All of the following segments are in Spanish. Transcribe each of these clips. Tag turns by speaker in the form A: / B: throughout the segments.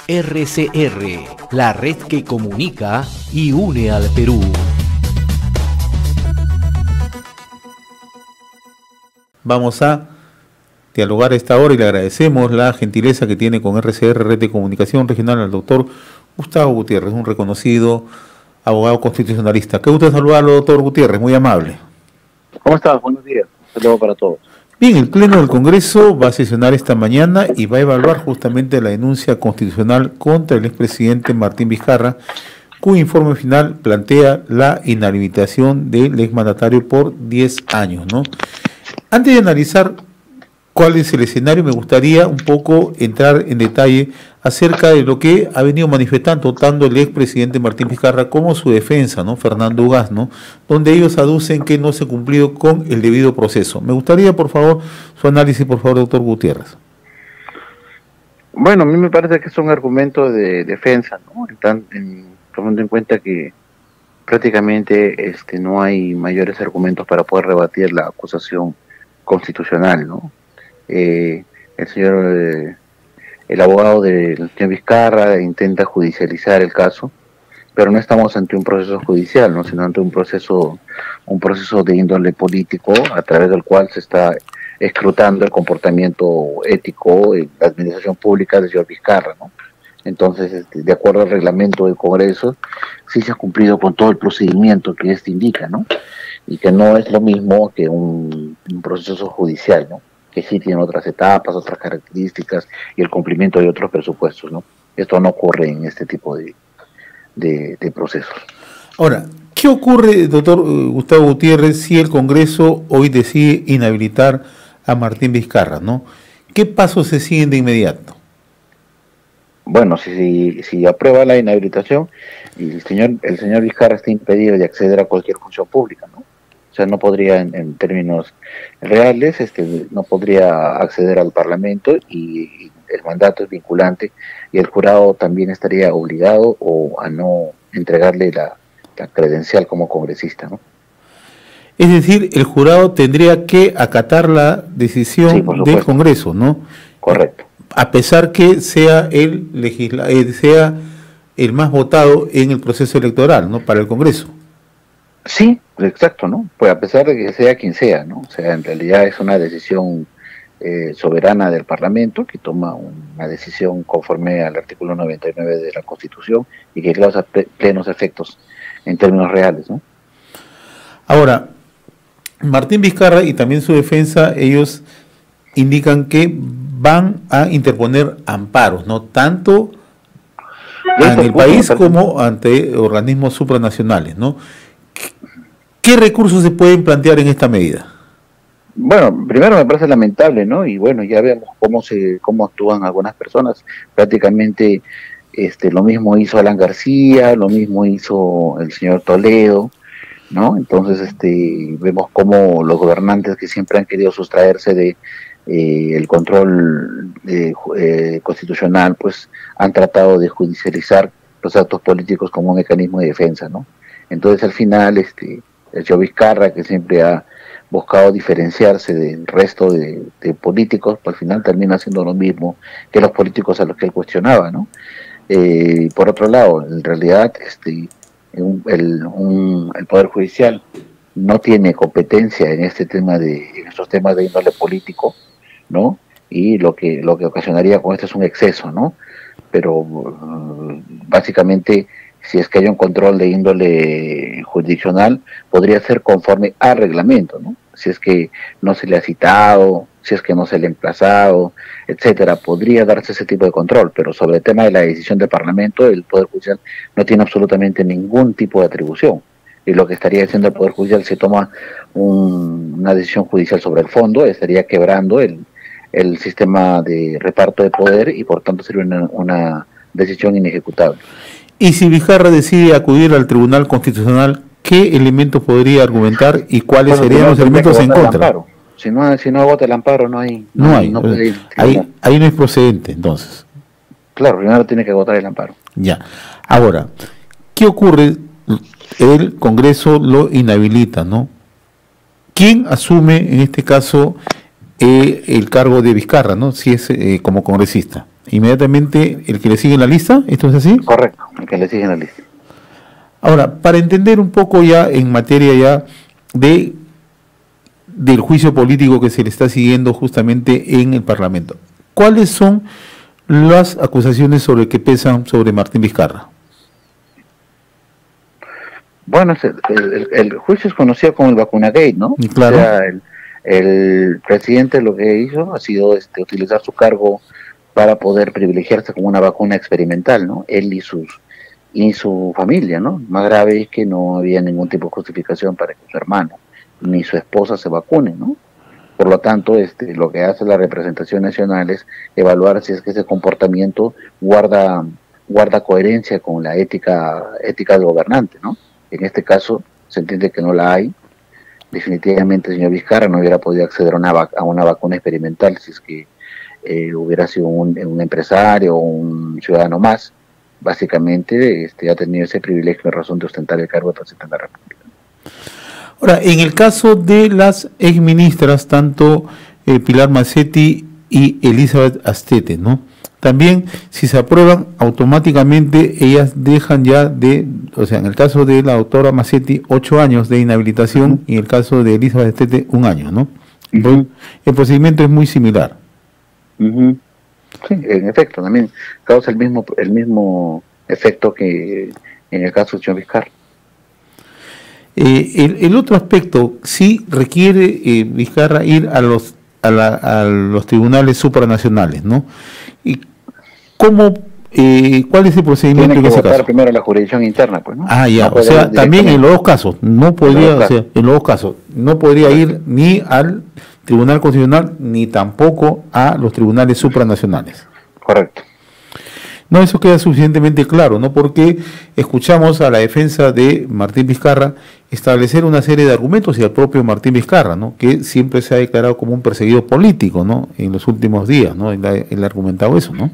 A: RCR, la red que comunica y une al Perú.
B: Vamos a dialogar a esta hora y le agradecemos la gentileza que tiene con RCR, Red de Comunicación Regional, al doctor Gustavo Gutiérrez, un reconocido abogado constitucionalista. Qué gusto saludarlo, doctor Gutiérrez, muy amable.
C: ¿Cómo estás? Buenos días. Un saludo para todos.
B: Bien, el Pleno del Congreso va a sesionar esta mañana y va a evaluar justamente la denuncia constitucional contra el expresidente Martín Vizcarra, cuyo informe final plantea la inhabilitación del exmandatario por 10 años, ¿no? Antes de analizar cuál es el escenario, me gustaría un poco entrar en detalle acerca de lo que ha venido manifestando tanto el expresidente Martín Vizcarra como su defensa, ¿no? Fernando Ugaz, ¿no? Donde ellos aducen que no se ha cumplido con el debido proceso. Me gustaría, por favor, su análisis, por favor, doctor Gutiérrez.
C: Bueno, a mí me parece que es un argumento de defensa, ¿no? Tomando en cuenta que prácticamente no hay mayores argumentos para poder rebatir la acusación constitucional, ¿no? El abogado del señor Vizcarra intenta judicializar el caso, pero no estamos ante un proceso judicial, ¿no? Sino ante un proceso de índole político a través del cual se está escrutando el comportamiento ético en la administración pública del señor Vizcarra, ¿no? Entonces, de acuerdo al reglamento del Congreso, sí se ha cumplido con todo el procedimiento que este indica, ¿no? Y que no es lo mismo que un proceso judicial, ¿no? Que sí tiene otras etapas, otras características y el cumplimiento de otros presupuestos, ¿no? Esto no ocurre en este tipo de procesos.
B: Ahora, ¿qué ocurre, doctor Gustavo Gutiérrez, si el Congreso hoy decide inhabilitar a Martín Vizcarra, ¿no? ¿Qué pasos se siguen de inmediato?
C: Bueno, si aprueba la inhabilitación, y el señor Vizcarra está impedido de acceder a cualquier función pública, ¿no? O sea, no podría, en términos reales, no podría acceder al Parlamento y el mandato es vinculante y el jurado también estaría obligado a no entregarle la credencial como congresista, ¿no?
B: Es decir, el jurado tendría que acatar la decisión del Congreso, ¿no?
C: Correcto.
B: A pesar que sea el más votado en el proceso electoral, ¿no? Para el Congreso.
C: Sí, exacto, ¿no? Pues a pesar de que sea quien sea, ¿no? O sea, en realidad es una decisión soberana del Parlamento que toma una decisión conforme al artículo 99 de la Constitución y que causa plenos efectos en términos reales, ¿no?
B: Ahora, Martín Vizcarra y también su defensa, ellos indican que van a interponer amparos, ¿no? Tanto en el país como ante organismos supranacionales, ¿no? ¿Qué recursos se pueden plantear en esta medida?
C: Bueno, primero me parece lamentable, ¿no? Y bueno, ya vemos cómo actúan algunas personas. Prácticamente lo mismo hizo Alan García, lo mismo hizo el señor Toledo, ¿no? Entonces vemos cómo los gobernantes que siempre han querido sustraerse de el control constitucional, pues han tratado de judicializar los actos políticos como un mecanismo de defensa, ¿no? Entonces al final el señor Vizcarra, que siempre ha buscado diferenciarse del resto de políticos, pues al final termina haciendo lo mismo que los políticos a los que él cuestionaba, ¿no? Por otro lado, en realidad el Poder Judicial no tiene competencia en estos temas de índole político, ¿no? Y lo que ocasionaría con esto es un exceso, ¿no? Pero básicamente, si es que hay un control de índole jurisdiccional, podría ser conforme al reglamento, ¿no? Si es que no se le ha citado, si es que no se le ha emplazado, etcétera, podría darse ese tipo de control, pero sobre el tema de la decisión del Parlamento, el Poder Judicial no tiene absolutamente ningún tipo de atribución. Y lo que estaría haciendo el Poder Judicial, si toma una decisión judicial sobre el fondo, estaría quebrando el sistema de reparto de poder y por tanto sería una decisión inejecutable.
B: Y si Vizcarra decide acudir al Tribunal Constitucional, ¿qué elementos podría argumentar y cuáles serían los elementos en contra?
C: Si no agota el amparo, no hay.
B: Ahí no es procedente, entonces.
C: Claro, primero tiene que agotar el amparo.
B: Ya. Ahora, ¿qué ocurre? El Congreso lo inhabilita, ¿no? ¿Quién asume en este caso el cargo de Vizcarra, ¿no? Si es como congresista. inmediatamente el que le sigue en la lista, ¿esto es así?
C: Correcto, el que le sigue en la lista.
B: Ahora, para entender un poco ya en materia ya del juicio político que se le está siguiendo justamente en el Parlamento, ¿cuáles son las acusaciones que pesan sobre Martín Vizcarra?
C: Bueno, el juicio es conocido como el Vacunagate, ¿no?
B: Claro.
C: O sea, el presidente lo que hizo ha sido utilizar su cargo para poder privilegiarse como una vacuna experimental, ¿no? Él y su familia, ¿no? Más grave es que no había ningún tipo de justificación para que su hermano ni su esposa se vacunen, ¿no? Por lo tanto, lo que hace la representación nacional es evaluar si es que ese comportamiento guarda coherencia con la ética del gobernante, ¿no? En este caso, se entiende que no la hay. Definitivamente el señor Vizcarra no hubiera podido acceder a una vacuna experimental si es que hubiera sido un empresario o un ciudadano más. Básicamente ha tenido ese privilegio en razón de ostentar el cargo de presidente de la República.
B: Ahora, en el caso de las exministras, tanto Pilar Mazzetti y Elizabeth Astete, ¿no? También, si se aprueban, automáticamente ellas dejan ya o sea, en el caso de la doctora Mazzetti, 8 años de inhabilitación, y en el caso de Elizabeth Astete, 1 año, ¿no? El procedimiento es muy similar.
C: Sí, en efecto, también causa el mismo efecto que en el caso del señor Vizcarra.
B: El otro aspecto, sí requiere Vizcarra ir a los tribunales supranacionales, ¿no? ¿Y cuál es el procedimiento en ese caso? Tiene que votar
C: primero la jurisdicción interna, pues, ¿no?
B: Ah, ya, o sea, también en los dos casos, no podría ir ni al Tribunal Constitucional ni tampoco a los tribunales supranacionales.
C: Correcto.
B: No, eso queda suficientemente claro, ¿no? Porque escuchamos a la defensa de Martín Vizcarra establecer una serie de argumentos, y al propio Martín Vizcarra, ¿no? Que siempre se ha declarado como un perseguido político, ¿no? En los últimos días, ¿no? Él ha argumentado eso, ¿no?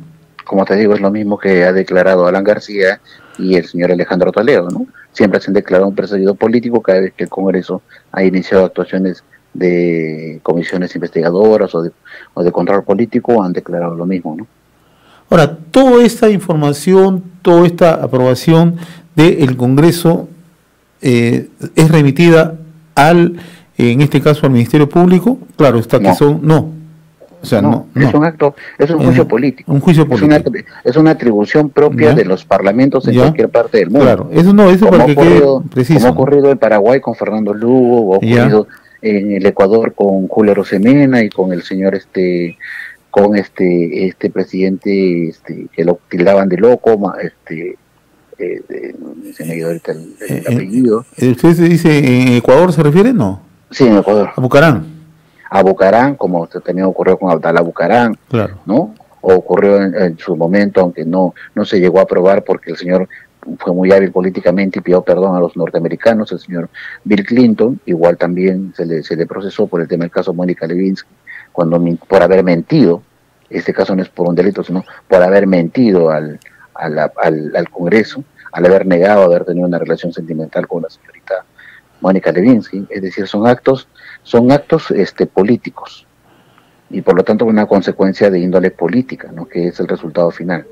C: Como te digo, es lo mismo que ha declarado Alan García y el señor Alejandro Toledo, ¿no? Siempre se han declarado un perseguido político cada vez que el Congreso ha iniciado actuaciones de comisiones investigadoras o de control político, han declarado lo mismo, ¿no?
B: Ahora, toda esta información, toda esta aprobación del Congreso es remitida en este caso al Ministerio Público. Claro, está que o sea, no.
C: Es un acto, es un juicio político.
B: Un juicio político.
C: Es una atribución propia de los parlamentos en cualquier parte del mundo.
B: Claro, eso para que quede preciso.
C: Como ha ocurrido en Paraguay con Fernando Lugo, o ha ocurrido en el Ecuador con Julio Rosemena y con el señor con este presidente que lo tildaban de loco, se me ha ido ahorita el apellido.
B: ¿Usted se dice en Ecuador se refiere? No.
C: Sí, en Ecuador.
B: A Bucarán.
C: A Bucarán, como también ocurrió con Abdalá Bucarán,
B: claro,
C: ¿no? O ocurrió en su momento, aunque no se llegó a aprobar porque el señor fue muy hábil políticamente y pidió perdón a los norteamericanos, el señor Bill Clinton, igual también se le procesó por el tema del caso Mónica Lewinsky, por haber mentido. Este caso no es por un delito, sino por haber mentido al Congreso, al haber negado haber tenido una relación sentimental con la señorita Mónica Lewinsky. Es decir, son actos políticos y por lo tanto una consecuencia de índole política, ¿no? Que es el resultado final,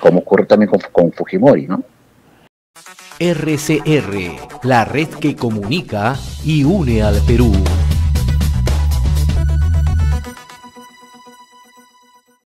C: como ocurre también con Fujimori, ¿no?
A: RCR, la red que comunica y une al Perú.